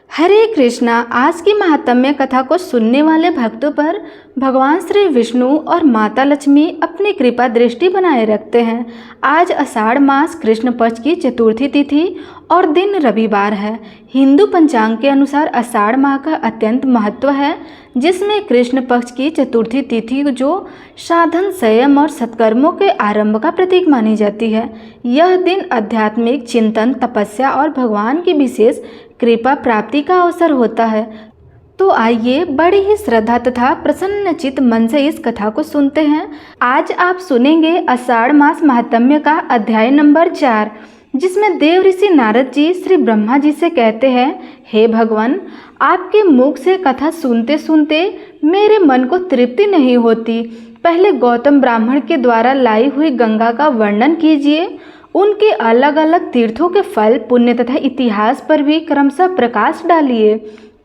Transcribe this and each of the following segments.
हरे कृष्णा। आज की महात्म्य कथा को सुनने वाले भक्तों पर भगवान श्री विष्णु और माता लक्ष्मी अपनी कृपा दृष्टि बनाए रखते हैं। आज आषाढ़ मास कृष्ण पक्ष की चतुर्थी तिथि और दिन रविवार है। हिंदू पंचांग के अनुसार आषाढ़ माह का अत्यंत महत्व है, जिसमें कृष्ण पक्ष की चतुर्थी तिथि जो साधन, संयम और सत्कर्मों के आरंभ का प्रतीक मानी जाती है। यह दिन आध्यात्मिक चिंतन, तपस्या और भगवान की विशेष कृपा प्राप्ति का अवसर होता है। तो आइए बड़ी ही श्रद्धा तथा प्रसन्नचित मन से इस कथा को सुनते हैं। आज आप सुनेंगे आषाढ़ मास महात्म्य का अध्याय नंबर 4, जिसमें देव ऋषि नारद जी श्री ब्रह्मा जी से कहते हैं, हे भगवान, आपके मुख से कथा सुनते सुनते मेरे मन को तृप्ति नहीं होती। पहले गौतम ब्राह्मण के द्वारा लाई हुई गंगा का वर्णन कीजिए। उनके अलग अलग तीर्थों के फल, पुण्य तथा इतिहास पर भी क्रमशः प्रकाश डालिए।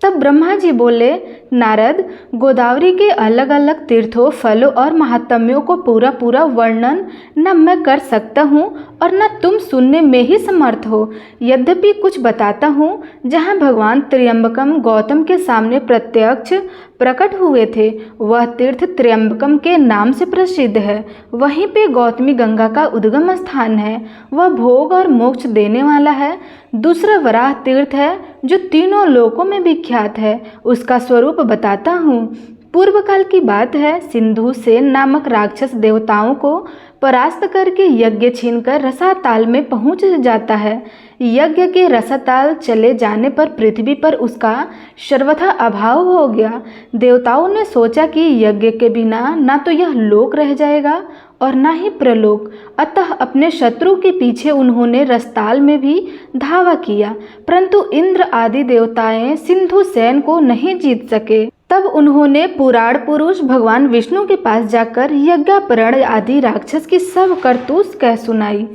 तब ब्रह्मा जी बोले, नारद, गोदावरी के अलग अलग तीर्थों, फलों और महात्म्यों को पूरा पूरा वर्णन न मैं कर सकता हूँ और न तुम सुनने में ही समर्थ हो। यद्यपि कुछ बताता हूँ। जहाँ भगवान त्र्यंबकम गौतम के सामने प्रत्यक्ष प्रकट हुए थे, वह तीर्थ त्र्यंबकम के नाम से प्रसिद्ध है। वहीं पे गौतमी गंगा का उद्गम स्थान है। वह भोग और मोक्ष देने वाला है। दूसरा वराह तीर्थ है, जो तीनों लोकों में विख्यात है। उसका स्वरूप बताता हूँ। पूर्व काल की बात है। सिंधु सेन नामक राक्षस देवताओं को परास्त करके यज्ञ छीनकर रसाताल में पहुंच जाता है। यज्ञ के रसाताल चले जाने पर पृथ्वी पर उसका सर्वथा अभाव हो गया। देवताओं ने सोचा कि यज्ञ के बिना ना तो यह लोक रह जाएगा और ना ही प्रलोक। अतः अपने शत्रु के पीछे उन्होंने रसताल में भी धावा किया, परंतु इंद्र आदि देवताएं सिंधु सेन को नहीं जीत सके। तब उन्होंने पुराण पुरुष भगवान विष्णु के पास जाकर यज्ञापरण आदि राक्षस की सब करतूत कह सुनाई,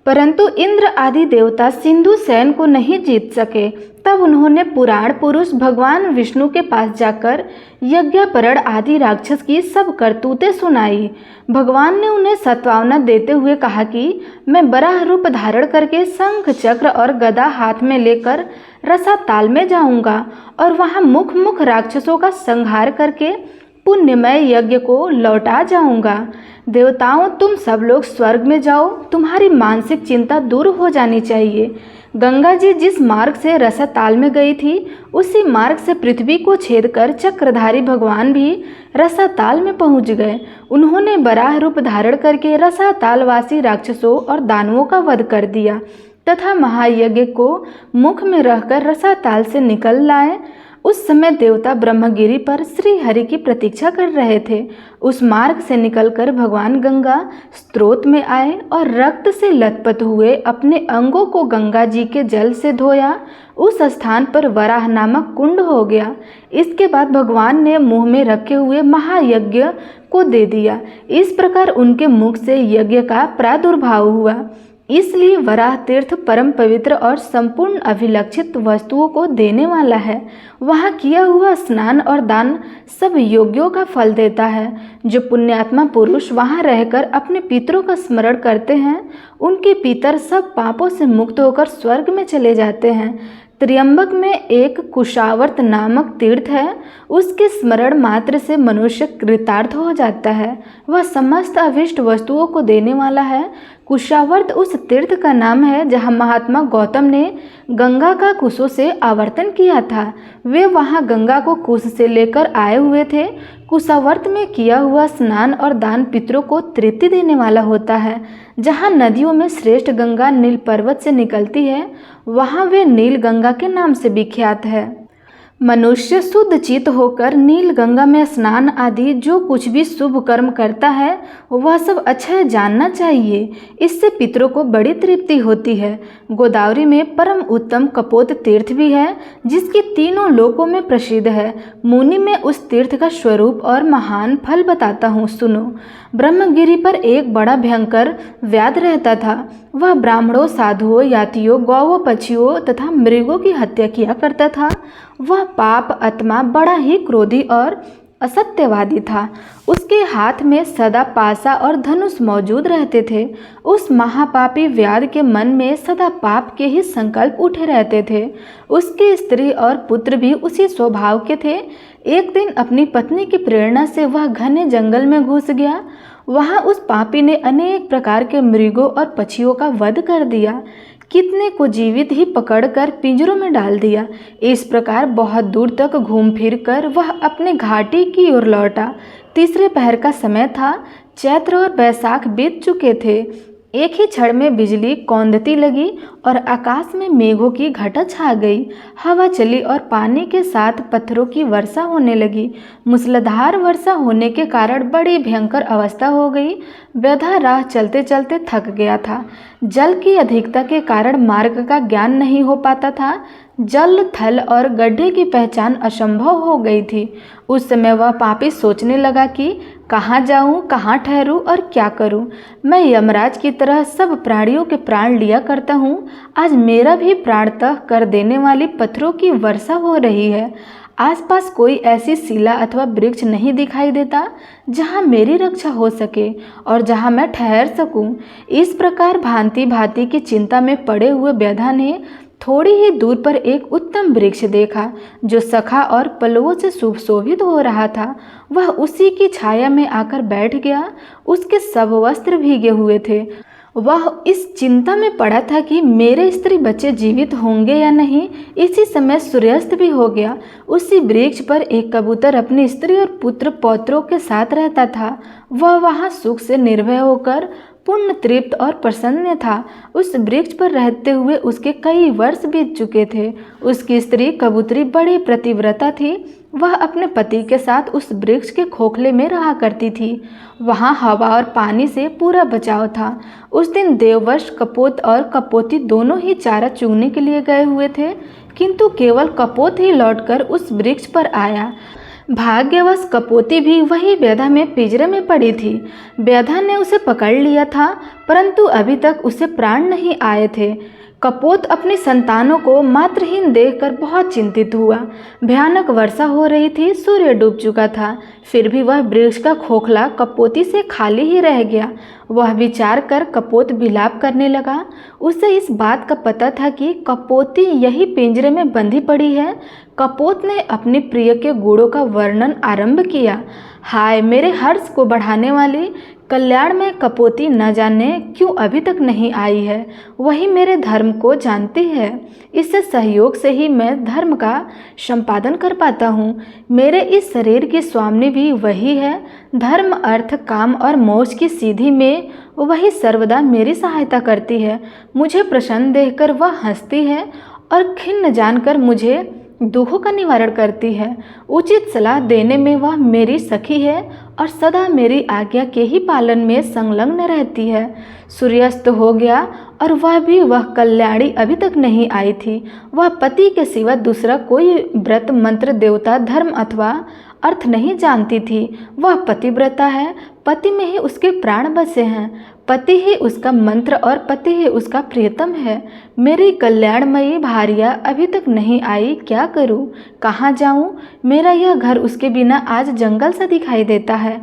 परंतु इंद्र आदि देवता सिंधु सेन को नहीं जीत सके। तब उन्होंने पुराण पुरुष भगवान विष्णु के पास जाकर यज्ञापरण आदि राक्षस की सब करतूतें सुनाई। भगवान ने उन्हें सत्वावना देते हुए कहा कि मैं बराह रूप धारण करके शंख, चक्र और गदा हाथ में लेकर रसाताल में जाऊंगा और वहां मुख मुख राक्षसों का संहार करके पुण्यमय यज्ञ को लौटा जाऊंगा। देवताओं, तुम सब लोग स्वर्ग में जाओ। तुम्हारी मानसिक चिंता दूर हो जानी चाहिए। गंगा जी जिस मार्ग से रसाताल में गई थी, उसी मार्ग से पृथ्वी को छेद कर चक्रधारी भगवान भी रसाताल में पहुंच गए। उन्होंने बराह रूप धारण करके रसातालवासी राक्षसों और दानवों का वध कर दिया तथा महायज्ञ को मुख में रहकर रसाताल से निकल लाए। उस समय देवता ब्रह्मगिरी पर श्री हरि की प्रतीक्षा कर रहे थे। उस मार्ग से निकलकर भगवान गंगा स्रोत में आए और रक्त से लथपथ हुए अपने अंगों को गंगा जी के जल से धोया। उस स्थान पर वराह नामक कुंड हो गया। इसके बाद भगवान ने मुंह में रखे हुए महायज्ञ को दे दिया। इस प्रकार उनके मुख से यज्ञ का प्रादुर्भाव हुआ। इसलिए वराह तीर्थ परम पवित्र और संपूर्ण अभिलक्षित वस्तुओं को देने वाला है। वहाँ किया हुआ स्नान और दान सब योग्यों का फल देता है। जो पुण्यात्मा पुरुष वहाँ रहकर अपने पितरों का स्मरण करते हैं, उनके पितर सब पापों से मुक्त होकर स्वर्ग में चले जाते हैं। त्र्यंबक में एक कुशावर्त नामक तीर्थ है। उसके स्मरण मात्र से मनुष्य कृतार्थ हो जाता है। वह समस्त अभिष्ट वस्तुओं को देने वाला है। कुशावर्त उस तीर्थ का नाम है जहाँ महात्मा गौतम ने गंगा का कुशों से आवर्तन किया था। वे वहाँ गंगा को कुश से लेकर आए हुए थे। कुशावर्त में किया हुआ स्नान और दान पितरों को तृप्ति देने वाला होता है। जहाँ नदियों में श्रेष्ठ गंगा नील पर्वत से निकलती है, वहाँ वे नील गंगा के नाम से विख्यात है। मनुष्य शुद्ध चित्त होकर नील गंगा में स्नान आदि जो कुछ भी शुभ कर्म करता है, वह सब अच्छा जानना चाहिए। इससे पितरों को बड़ी तृप्ति होती है। गोदावरी में परम उत्तम कपोत तीर्थ भी है, जिसकी तीनों लोकों में प्रसिद्ध है। मुनि में उस तीर्थ का स्वरूप और महान फल बताता हूँ, सुनो। ब्रह्मगिरी पर एक बड़ा भयंकर व्याध रहता था। वह ब्राह्मणों, साधुओं, यातियों, गौओं, पक्षियों तथा मृगों की हत्या किया करता था। वह पाप आत्मा बड़ा ही क्रोधी और असत्यवादी था। उसके हाथ में सदा पासा और धनुष मौजूद रहते थे। उस महापापी व्याध के मन में सदा पाप के ही संकल्प उठे रहते थे। उसकी स्त्री और पुत्र भी उसी स्वभाव के थे। एक दिन अपनी पत्नी की प्रेरणा से वह घने जंगल में घुस गया। वहां उस पापी ने अनेक प्रकार के मृगों और पक्षियों का वध कर दिया। कितने को जीवित ही पकड़कर पिंजरों में डाल दिया। इस प्रकार बहुत दूर तक घूम फिर कर वह अपने घाटी की ओर लौटा। तीसरे पहर का समय था। चैत्र और बैसाख बीत चुके थे। एक ही क्षण में बिजली कौंधती लगी और आकाश में मेघों की घटा छा गई। हवा चली और पानी के साथ पत्थरों की वर्षा होने लगी। मूसलाधार वर्षा होने के कारण बड़ी भयंकर अवस्था हो गई। व्यधा राह चलते चलते थक गया था। जल की अधिकता के कारण मार्ग का ज्ञान नहीं हो पाता था। जल, थल और गड्ढे की पहचान असंभव हो गई थी। उस समय वह पापी सोचने लगा कि कहाँ जाऊँ, कहाँ ठहरूँ और क्या करूँ। मैं यमराज की तरह सब प्राणियों के प्राण लिया करता हूँ। आज मेरा भी प्राण तह कर देने वाली पत्थरों की वर्षा हो रही है। आसपास कोई ऐसी शिला अथवा वृक्ष नहीं दिखाई देता जहाँ मेरी रक्षा हो सके और जहाँ मैं ठहर सकूँ। इस प्रकार भांति भांति की चिंता में पड़े हुए व्यधा ने थोड़ी ही दूर पर एक उत्तम वृक्ष देखा जो शाखा और पल्लवों से सुशोभित हो रहा था। वह उसी की छाया में आकर बैठ गया। उसके सब वस्त्र भीगे हुए थे। वह इस चिंता में पड़ा था कि मेरे स्त्री बच्चे जीवित होंगे या नहीं। इसी समय सूर्यास्त भी हो गया। उसी वृक्ष पर एक कबूतर अपनी स्त्री और पुत्र पौत्रों के साथ रहता था। वह वहाँ सुख से निर्भय होकर पूर्ण तृप्त और प्रसन्न था। उस वृक्ष पर रहते हुए उसके कई वर्ष बीत चुके थे। उसकी स्त्री कबूतरी बड़ी प्रतिव्रता थी। वह अपने पति के साथ उस वृक्ष के खोखले में रहा करती थी। वहाँ हवा और पानी से पूरा बचाव था। उस दिन देववश कपोत और कपोती दोनों ही चारा चुगने के लिए गए हुए थे, किंतु केवल कपोत ही लौटकर उस वृक्ष पर आया। भाग्यवश कपोती भी वही व्यधा में पिंजरे में पड़ी थी। व्यधा ने उसे पकड़ लिया था, परंतु अभी तक उसे प्राण नहीं आए थे। कपोत अपनी संतानों को मात्रहीन देखकर बहुत चिंतित हुआ। भयानक वर्षा हो रही थी। सूर्य डूब चुका था। फिर भी वह वृक्ष का खोखला कपोती से खाली ही रह गया। वह विचार कर कपोत विलाप करने लगा। उसे इस बात का पता था कि कपोती यही पिंजरे में बंधी पड़ी है। कपोत ने अपने प्रिय के गुणों का वर्णन आरंभ किया। हाय, मेरे हर्ष को बढ़ाने वाली कल्याण में कपोती न जाने क्यों अभी तक नहीं आई है। वही मेरे धर्म को जानती है। इससे सहयोग से ही मैं धर्म का संपादन कर पाता हूँ। मेरे इस शरीर की स्वामिनी भी वही है। धर्म, अर्थ, काम और मोक्ष की सीधी में वही सर्वदा मेरी सहायता करती है। मुझे प्रसन्न देखकर वह हंसती है और खिन्न जानकर मुझे दुखों का निवारण करती है। उचित सलाह देने में वह मेरी सखी है और सदा मेरी आज्ञा के ही पालन में संलग्न रहती है। सूर्यास्त हो गया और वह कल्याणी अभी तक नहीं आई थी। वह पति के सिवा दूसरा कोई व्रत, मंत्र, देवता, धर्म अथवा अर्थ नहीं जानती थी। वह पतिव्रता है। पति में ही उसके प्राण बसे हैं। पति ही उसका मंत्र और पति ही उसका प्रियतम है। मेरी कल्याणमयी भार्या अभी तक नहीं आई। क्या करूं? कहाँ जाऊं? मेरा यह घर उसके बिना आज जंगल सा दिखाई देता है।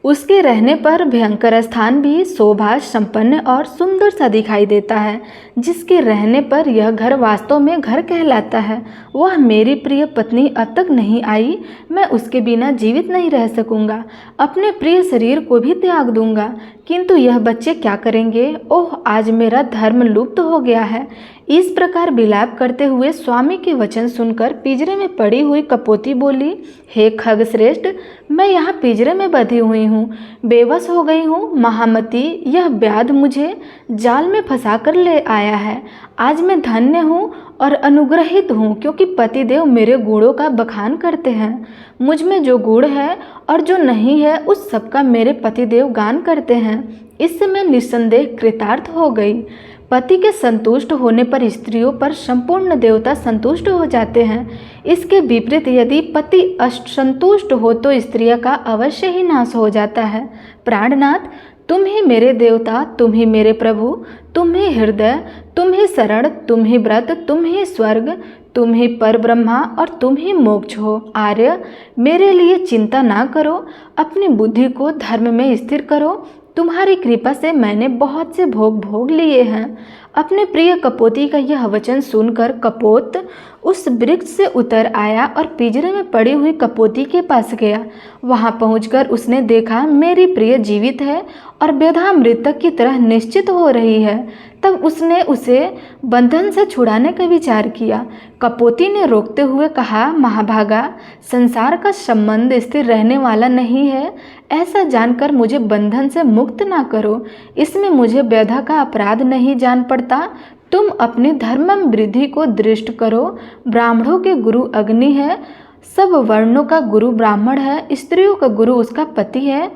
उसके रहने पर भयंकर स्थान भी शोभा संपन्न और सुंदर सा दिखाई देता है। जिसके रहने पर यह घर वास्तव में घर कहलाता है। वह मेरी प्रिय पत्नी अब तक नहीं आई। मैं उसके बिना जीवित नहीं रह सकूंगा। अपने प्रिय शरीर को भी त्याग दूंगा, किंतु यह बच्चे क्या करेंगे? ओह, आज मेरा धर्म लुप्त हो गया है। इस प्रकार विलाप करते हुए स्वामी के वचन सुनकर पिंजरे में पड़ी हुई कपोती बोली, हे खगश्रेष्ठ, मैं यहाँ पिंजरे में बंधी हुई हूँ, बेबस हो गई हूँ। महामती, यह व्याध मुझे जाल में फंसा कर ले आया है। आज मैं धन्य हूँ और अनुग्रहित हूँ, क्योंकि पतिदेव मेरे गुणों का बखान करते हैं। मुझ में जो गुण है और जो नहीं है उस सबका मेरे पतिदेव गान करते हैं। इससे मैं निस्संदेह कृतार्थ हो गई। पति के संतुष्ट होने पर स्त्रियों पर संपूर्ण देवता संतुष्ट हो जाते हैं। इसके विपरीत यदि पति असंतुष्ट हो तो स्त्रियों का अवश्य ही नाश हो जाता है। प्राणनाथ, तुम ही मेरे देवता, तुम ही मेरे प्रभु, तुम ही हृदय, तुम ही शरण, तुम ही व्रत, तुम ही स्वर्ग, तुम ही पर ब्रह्मा और तुम ही मोक्ष हो। आर्य, मेरे लिए चिंता ना करो, अपनी बुद्धि को धर्म में स्थिर करो। तुम्हारी कृपा से मैंने बहुत से भोग भोग लिए हैं। अपने प्रिय कपोती का यह वचन सुनकर कपोत उस वृक्ष से उतर आया और पिंजरे में पड़ी हुई कपोती के पास गया। वहां पहुंचकर उसने देखा मेरी प्रिय जीवित है और व्यथा मृतक की तरह निश्चित हो रही है। तब उसने उसे बंधन से छुड़ाने का विचार किया। कपोती ने रोकते हुए कहा, महाभागा, संसार का संबंध स्थिर रहने वाला नहीं है। ऐसा जानकर मुझे बंधन से मुक्त ना करो। इसमें मुझे व्यथा का अपराध नहीं जान पड़ता। तुम अपने धर्म वृद्धि को दृष्ट करो। ब्राह्मणों के गुरु अग्नि है, सब वर्णों का गुरु ब्राह्मण है, स्त्रियों का गुरु उसका पति है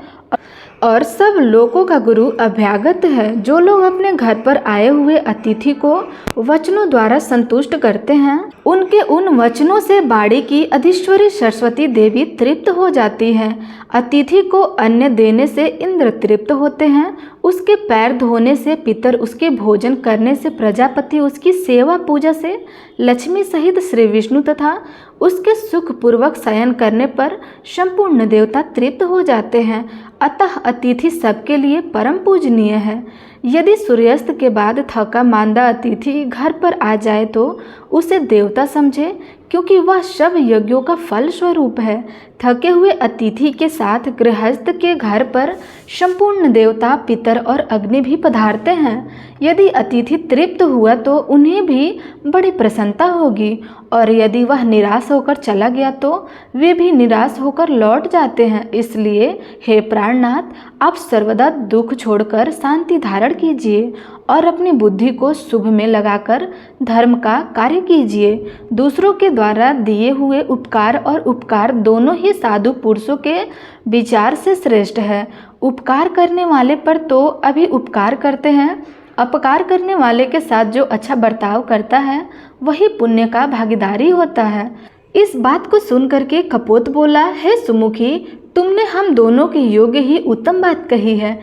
और सब लोगों का गुरु अभ्यागत है। जो लोग अपने घर पर आए हुए अतिथि को वचनों द्वारा संतुष्ट करते हैं, उनके उन वचनों से बाड़ी की अधीश्वरी सरस्वती देवी तृप्त हो जाती है। अतिथि को अन्न देने से इंद्र तृप्त होते हैं, उसके पैर धोने से पितर, उसके भोजन करने से प्रजापति, उसकी सेवा पूजा से लक्ष्मी सहित श्री विष्णु तथा उसके सुखपूर्वक शयन करने पर संपूर्ण देवता तृप्त हो जाते हैं। अतः अतिथि सबके लिए परम पूजनीय है। यदि सूर्यास्त के बाद थका मांदा अतिथि घर पर आ जाए तो उसे देवता समझे, क्योंकि वह सब यज्ञों का फल स्वरूप है। थके हुए अतिथि के साथ गृहस्थ के घर पर संपूर्ण देवता, पितर और अग्नि भी पधारते हैं। यदि अतिथि तृप्त हुआ तो उन्हें भी बड़ी प्रसन्नता होगी, और यदि वह निराश होकर चला गया तो वे भी निराश होकर लौट जाते हैं। इसलिए हे प्राणनाथ, आप सर्वदा दुख छोड़कर शांति धारण कीजिए और अपनी बुद्धि को शुभ में लगाकर धर्म का कार्य कीजिए। दूसरों के द्वारा दिए हुए उपकार और उपकार दोनों ही साधु पुरुषों के विचार से श्रेष्ठ है। उपकार करने वाले पर तो अभी उपकार करते हैं, अपकार करने वाले के साथ जो अच्छा बर्ताव करता है वही पुण्य का भागीदारी होता है। इस बात को सुन करके कपोत बोला, हे सुमुखी, तुमने हम दोनों के योग्य ही उत्तम बात कही है,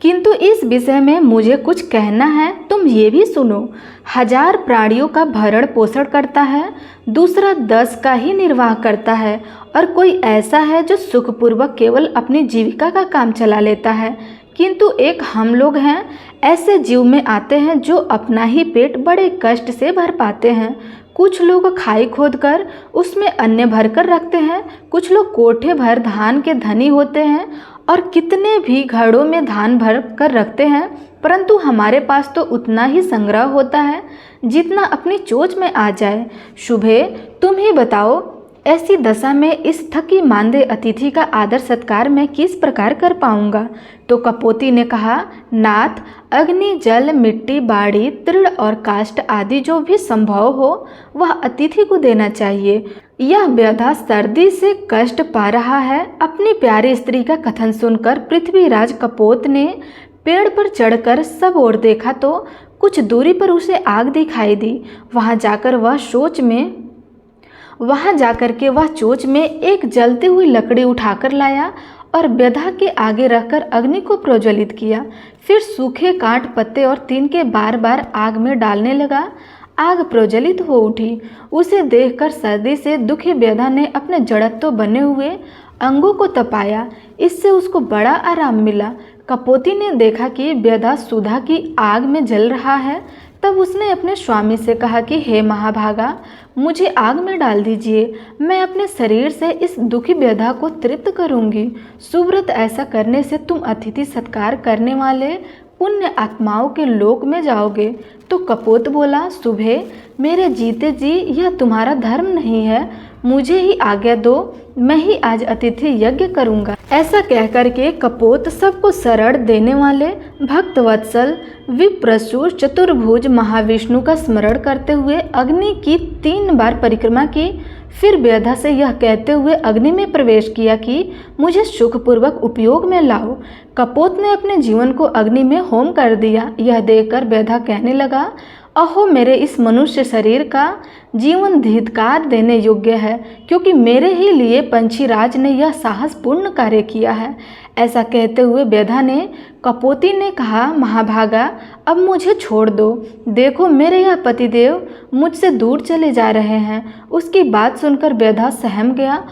किंतु इस विषय में मुझे कुछ कहना है, तुम ये भी सुनो। 1000 प्राणियों का भरण पोषण करता है, दूसरा 10 का ही निर्वाह करता है, और कोई ऐसा है जो सुखपूर्वक केवल अपनी जीविका का काम चला लेता है। किंतु एक हम लोग हैं, ऐसे जीव में आते हैं जो अपना ही पेट बड़े कष्ट से भर पाते हैं। कुछ लोग खाई खोद कर उसमें अन्न भर कर रखते हैं, कुछ लोग कोठे भर धान के धनी होते हैं और कितने भी घड़ों में धान भर कर रखते हैं, परंतु हमारे पास तो उतना ही संग्रह होता है जितना अपनी चोंच में आ जाए। शुभे, तुम ही बताओ, ऐसी दशा में इस थकी मांदे अतिथि का आदर सत्कार मैं किस प्रकार कर पाऊंगा? तो कपोती ने कहा, नाथ, अग्नि, जल, मिट्टी, बाड़ी, तृण और काष्ठ आदि जो भी संभव हो वह अतिथि को देना चाहिए। यह व्यधा सर्दी से कष्ट पा रहा है। अपनी प्यारी स्त्री का कथन सुनकर पृथ्वीराज कपोत ने पेड़ पर चढ़कर सब ओर देखा तो कुछ दूरी पर उसे आग दिखाई दी। वहां जाकर वह चोंच में एक जलती हुई लकड़ी उठाकर लाया और व्यधा के आगे रखकर अग्नि को प्रज्वलित किया। फिर सूखे काट, पत्ते और तीन के बार बार आग में डालने लगा। आग प्रज्वलित हो उठी। उसे देखकर सर्दी से दुखी व्यधा ने अपने जड़त्व बने हुए अंगों को तपाया। इससे उसको बड़ा आराम मिला। कपोती ने देखा कि व्यधा सुधा की आग में जल रहा है। तब उसने अपने स्वामी से कहा कि हे महाभागा, मुझे आग में डाल दीजिए, मैं अपने शरीर से इस दुखी व्यधा को तृप्त करूंगी। सुव्रत, ऐसा करने से तुम अतिथि सत्कार करने वाले पुण्य आत्माओं के लोक में जाओगे। तो कपोत बोला, सुभे, मेरे जीते जी यह तुम्हारा धर्म नहीं है, मुझे ही आज्ञा दो, मैं ही आज अतिथि यज्ञ करूंगा। ऐसा कहकर के कपोत सबको शरण देने वाले भक्त वत्सल विप्रसुर चतुर्भुज महाविष्णु का स्मरण करते हुए अग्नि की 3 बार परिक्रमा की। फिर व्यधा से यह कहते हुए अग्नि में प्रवेश किया कि मुझे सुखपूर्वक उपयोग में लाओ। कपोत ने अपने जीवन को अग्नि में होम कर दिया। यह देखकर व्यधा कहने लगा, अहो मेरे इस मनुष्य शरीर का जीवन धिक्कार देने योग्य है, क्योंकि मेरे ही लिए पंछीराज ने यह साहसपूर्ण कार्य किया है। ऐसा कहते हुए व्यधा ने कपोती ने कहा, महाभागा अब मुझे छोड़ दो। देखो मेरे यह पतिदेव मुझसे दूर चले जा रहे हैं। उसकी बात सुनकर व्यधा सहम गया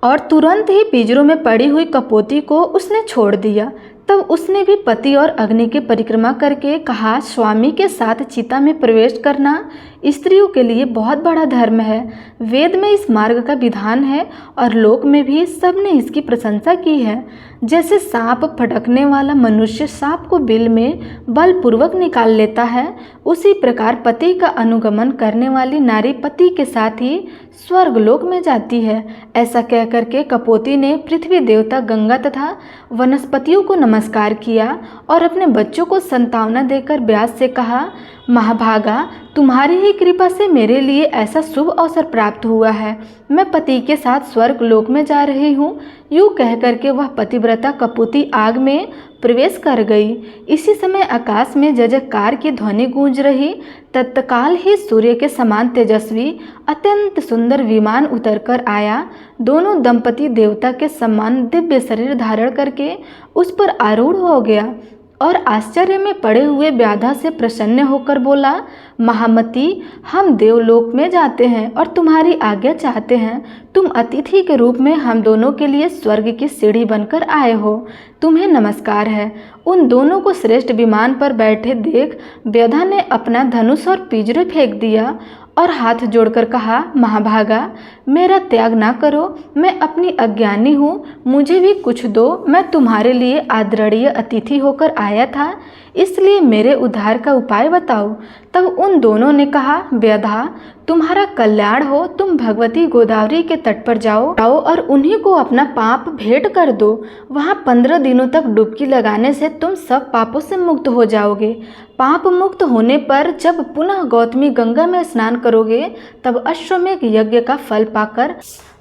और तुरंत ही पिंजरों में पड़ी हुई कपोती को उसने छोड़ दिया। तब उसने भी पति और अग्नि की परिक्रमा करके कहा, स्वामी के साथ चिता में प्रवेश करना स्त्रियों के लिए बहुत बड़ा धर्म है। वेद में इस मार्ग का विधान है और लोक में भी सबने इसकी प्रशंसा की है। जैसे सांप फटकने वाला मनुष्य सांप को बिल में बलपूर्वक निकाल लेता है, उसी प्रकार पति का अनुगमन करने वाली नारी पति के साथ ही स्वर्गलोक में जाती है। ऐसा कह करके कपोती ने पृथ्वी देवता गंगा तथा वनस्पतियों को नमस्कार किया और अपने बच्चों को संतावना देकर व्यास से कहा, महाभागा तुम्हारी ही कृपा से मेरे लिए ऐसा शुभ अवसर प्राप्त हुआ है। मैं पति के साथ स्वर्ग लोक में जा रही हूँ। यूँ कह करके वह पतिव्रता कपोती आग में प्रवेश कर गई। इसी समय आकाश में जयजयकार की ध्वनि गूंज रही। तत्काल ही सूर्य के समान तेजस्वी अत्यंत सुंदर विमान उतरकर आया। दोनों दंपति देवता के समान दिव्य शरीर धारण करके उस पर आरूढ़ हो गया और आश्चर्य में पड़े हुए व्याधा से प्रसन्न होकर बोला, महामती हम देवलोक में जाते हैं और तुम्हारी आज्ञा चाहते हैं। तुम अतिथि के रूप में हम दोनों के लिए स्वर्ग की सीढ़ी बनकर आए हो। तुम्हें नमस्कार है। उन दोनों को श्रेष्ठ विमान पर बैठे देख व्यधा ने अपना धनुष और पिंजरे फेंक दिया और हाथ जोड़कर कहा, महाभागा मेरा त्याग ना करो। मैं अपनी अज्ञानी हूँ, मुझे भी कुछ दो। मैं तुम्हारे लिए आदरणीय अतिथि होकर आया था, इसलिए मेरे उद्धार का उपाय बताओ। तब उन दोनों ने कहा, व्यधा तुम्हारा कल्याण हो। तुम भगवती गोदावरी के तट पर जाओ और उन्हीं को अपना पाप भेंट कर दो। वहाँ 15 दिनों तक डुबकी लगाने से तुम सब पापों से मुक्त हो जाओगे। पाप मुक्त होने पर जब पुनः गौतमी गंगा में स्नान करोगे, तब अश्वमेध यज्ञ का फल पाकर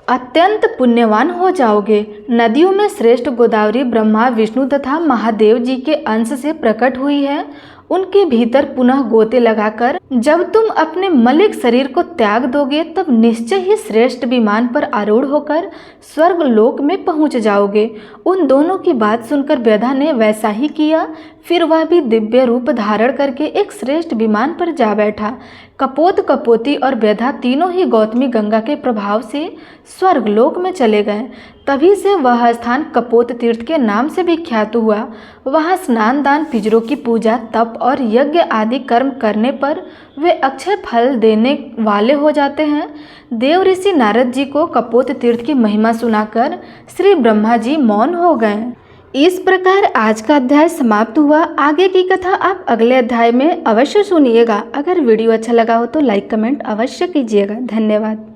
अत्यंत पुण्यवान हो जाओगे। नदियों में श्रेष्ठ गोदावरी ब्रह्मा विष्णु तथा महादेव जी के अंश से प्रकट हुई है। उनके भीतर पुनः गोते लगाकर जब तुम अपने मलिक शरीर को त्याग दोगे, तब निश्चय ही श्रेष्ठ विमान पर आरूढ़ होकर स्वर्ग लोक में पहुंच जाओगे। उन दोनों की बात सुनकर व्यधा ने वैसा ही किया। फिर वह भी दिव्य रूप धारण करके एक श्रेष्ठ विमान पर जा बैठा। कपोत कपोती और व्यधा तीनों ही गौतमी गंगा के प्रभाव से स्वर्गलोक में चले गए। तभी से वह स्थान कपोत तीर्थ के नाम से विख्यात हुआ। वहाँ स्नान दान पिंजरों की पूजा तप और यज्ञ आदि कर्म करने पर वे अक्षय फल देने वाले हो जाते हैं। देव ऋषि नारद जी को कपोत तीर्थ की महिमा सुनाकर श्री ब्रह्मा जी मौन हो गए। इस प्रकार आज का अध्याय समाप्त हुआ। आगे की कथा आप अगले अध्याय में अवश्य सुनिएगा। अगर वीडियो अच्छा लगा हो तो लाइक कमेंट अवश्य कीजिएगा। धन्यवाद।